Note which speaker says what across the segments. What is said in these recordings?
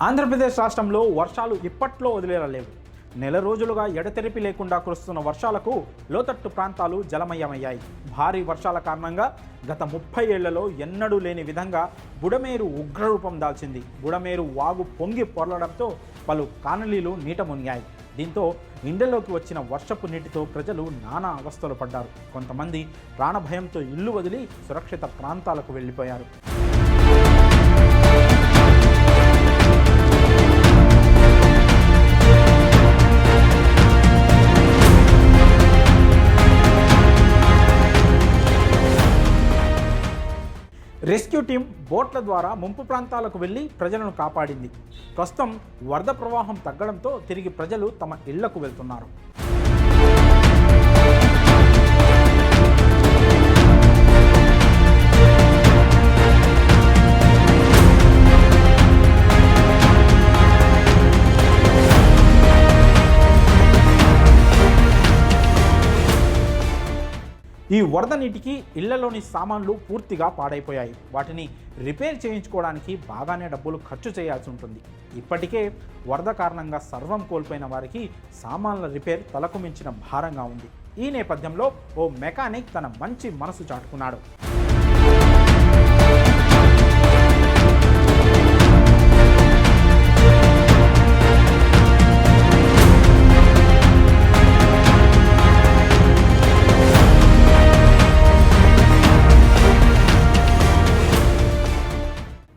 Speaker 1: ఆంధ్రప్రదేశ్ రాష్ట్రంలో వర్షాలు ఇప్పట్లో వదిలేలా లేవు. నెల రోజులుగా ఎడతెరిపి లేకుండా కురుస్తున్న వర్షాలకు లోతట్టు ప్రాంతాలు జలమయమయ్యాయి. భారీ వర్షాల కారణంగా గత 30 ఏళ్లలో ఎన్నడూ లేని విధంగా బుడమేరు ఉగ్రరూపం దాల్చింది. బుడమేరు వాగు పొంగి పొర్లడంతో పలు కాలనీలు నీట మునిగాయి. దీంతో ఇండ్లలోకి వచ్చిన వర్షపు నీటితో ప్రజలు నానా అవస్థలు పడ్డారు. కొంతమంది ప్రాణభయంతో ఇల్లు వదిలి సురక్షిత ప్రాంతాలకు వెళ్ళిపోయారు. రెస్క్యూ టీం బోట్ల ద్వారా ముంపు ప్రాంతాలకు వెళ్లి ప్రజలను కాపాడింది. ప్రస్తుతం వరద ప్రవాహం తగ్గడంతో తిరిగి ప్రజలు తమ ఇళ్లకు వెళ్తున్నారు. ఈ వరద నీటికి ఇళ్లలోని సామాన్లు పూర్తిగా పాడైపోయాయి. వాటిని రిపేర్ చేయించుకోవడానికి బాగానే డబ్బులు ఖర్చు చేయాల్సి ఉంటుంది. ఇప్పటికే వరద కారణంగా సర్వం కోల్పోయిన వారికి సామాన్ల రిపేర్ తలకు మించిన భారంగా ఉంది. ఈ నేపథ్యంలో ఓ మెకానిక్ తన మంచి మనసు చాటుకున్నాడు.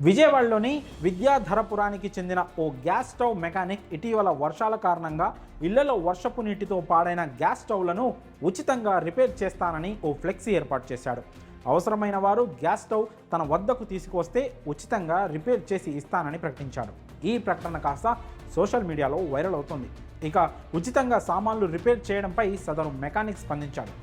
Speaker 1: విజయవాడలోని విద్యాధరపురానికి చెందిన ఓ గ్యాస్ స్టవ్ మెకానిక్ ఇటీవల వర్షాల కారణంగా ఇళ్లలో వర్షపు నీటితో పాడైన గ్యాస్ స్టవ్లను ఉచితంగా రిపేర్ చేస్తానని ఓ ఫ్లెక్సీ ఏర్పాటు చేశాడు. అవసరమైన వారు గ్యాస్ స్టవ్ తన వద్దకు తీసుకొస్తే ఉచితంగా రిపేర్ చేసి ఇస్తానని ప్రకటించాడు. ఈ ప్రకటన కాస్త సోషల్ మీడియాలో వైరల్ అవుతుంది. ఇక ఉచితంగా సామాన్లు రిపేర్ చేయడంపై సదరు మెకానిక్ స్పందించాడు.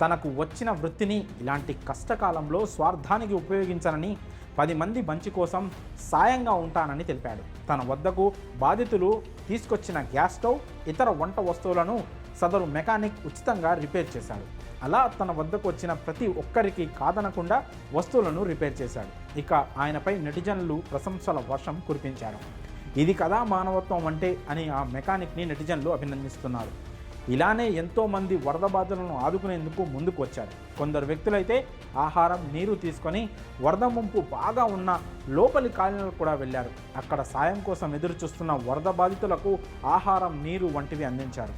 Speaker 1: తనకు వచ్చిన వృత్తిని ఇలాంటి కష్టకాలంలో స్వార్థానికి ఉపయోగించనని 10 మంది మంచి కోసం సాయంగా ఉంటానని తెలిపాడు. తన వద్దకు బాధితులు తీసుకొచ్చిన గ్యాస్ స్టవ్, ఇతర వంట వస్తువులను సదరు మెకానిక్ ఉచితంగా రిపేర్ చేశాడు. అలా తన వద్దకు వచ్చిన ప్రతి ఒక్కరికి కాదనకుండా వస్తువులను రిపేర్ చేశాడు. ఇక ఆయనపై నెటిజన్లు ప్రశంసల వర్షం కురిపించారు. ఇది కదా మానవత్వం అంటే అని ఆ మెకానిక్ని నెటిజన్లు అభినందిస్తున్నారు. ఇలానే ఎంతోమంది వరద బాధితులను ఆదుకునేందుకు ముందుకు వచ్చారు. కొందరు వ్యక్తులైతే ఆహారం, నీరు తీసుకొని వరద ముంపు బాగా ఉన్న లోపలి కాలనీలకు కూడా వెళ్ళారు. అక్కడ సాయం కోసం ఎదురు చూస్తున్న వరద బాధితులకు ఆహారం, నీరు వంటివి అందించారు.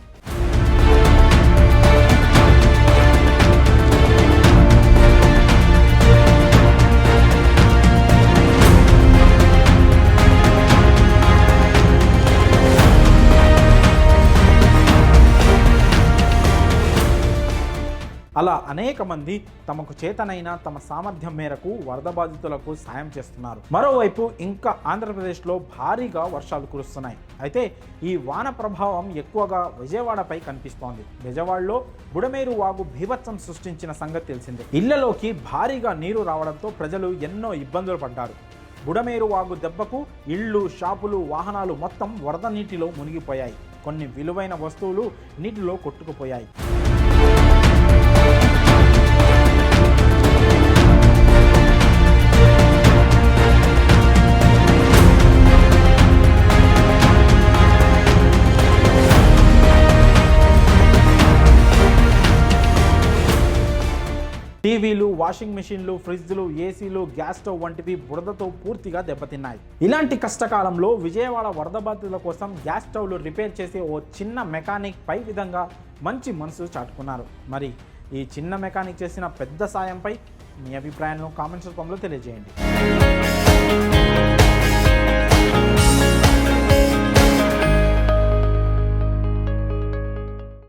Speaker 1: అలా అనేక మంది తమకు చేతనైన తమ సామర్థ్యం మేరకు వరద బాధితులకు సాయం చేస్తున్నారు. మరోవైపు ఇంకా ఆంధ్రప్రదేశ్లో భారీగా వర్షాలు కురుస్తున్నాయి. అయితే ఈ వాన ప్రభావం ఎక్కువగా విజయవాడపై కనిపిస్తోంది. విజయవాడలో బుడమేరు వాగు బీభత్సం సృష్టించిన సంగతి తెలిసిందే. ఇళ్లలోకి భారీగా నీరు రావడంతో ప్రజలు ఎన్నో ఇబ్బందులు పడ్డారు. బుడమేరు వాగు దెబ్బకు ఇళ్ళు, షాపులు, వాహనాలు మొత్తం వరద నీటిలో మునిగిపోయాయి. కొన్ని విలువైన వస్తువులు నీటిలో కొట్టుకుపోయాయి. టీవీలు, వాషింగ్ మెషిన్లు, ఫ్రిడ్జ్లు, ఏసీలు, గ్యాస్ స్టవ్ వంటివి బురదతో పూర్తిగా దెబ్బతిన్నాయి. ఇలాంటి కష్టకాలంలో విజయవాడ వరద బాధితుల కోసం గ్యాస్ స్టవ్లు రిపేర్ చేసే ఓ చిన్న మెకానిక్ పై విధంగా మంచి మనసు చాటుకున్నారు. మరి ఈ చిన్న మెకానిక్ చేసిన పెద్ద సాయంపై మీ అభిప్రాయాలను కామెంట్స్ రూపంలో తెలియజేయండి.